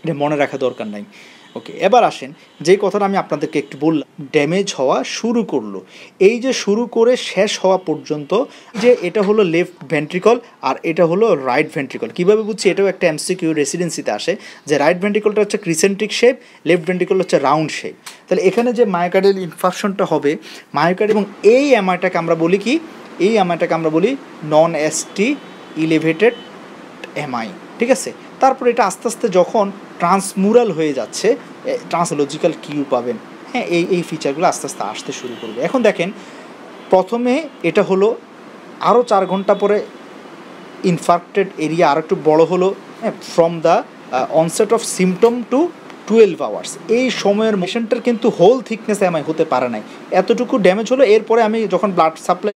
এটা মনে রাখা দরকার নাই। ওকে, এবার আসেন যেই কথাটা আমি আপনাদেরকে একটু বললাম, ড্যামেজ হওয়া শুরু করলো, এই যে শুরু করে শেষ হওয়া পর্যন্ত, যে এটা হলো লেফট ভেন্ট্রিকল আর এটা হলো রাইট ভেন্ট্রিকল। কীভাবে বুঝছি? এটাও একটা এমসিকিউ রেসিডেন্সিতে আসে, যে রাইট ভেন্ট্রিকলটা হচ্ছে ক্রিসেন্ট্রিক শেপ, লেফট ভেন্ট্রিকল হচ্ছে রাউন্ড শেপ। তাহলে এখানে যে মায়োকার্ডিয়াল ইনফারশনটা হবে, মায়োকার্ড, এবং এই এমআইটাকে আমরা বলি কি, এই এমআইটাকে আমরা বলি নন এসটি ইলেভেটেড এমআই, ঠিক আছে? তারপরে এটা আস্তে আস্তে যখন ট্রান্সমুরাল হয়ে যাচ্ছে, ট্রান্সলজিক্যাল কিউ পাবেন, হ্যাঁ, এই ফিচারগুলো আস্তে আস্তে আসতে শুরু করবে। এখন দেখেন, প্রথমে এটা হলো, আরও 4 ঘন্টা পরে ইনফার্ক্টেড এরিয়া আর একটু বড়ো হলো, হ্যাঁ, from the onset of symptom to 12 hours. এই সময়ের পেশেন্টের কিন্তু হোল থিকনেস এমআই হতে পারে নাই, এতটুকু ড্যামেজ হলো। এরপরে আমি যখন ব্লাড সাপ্লাই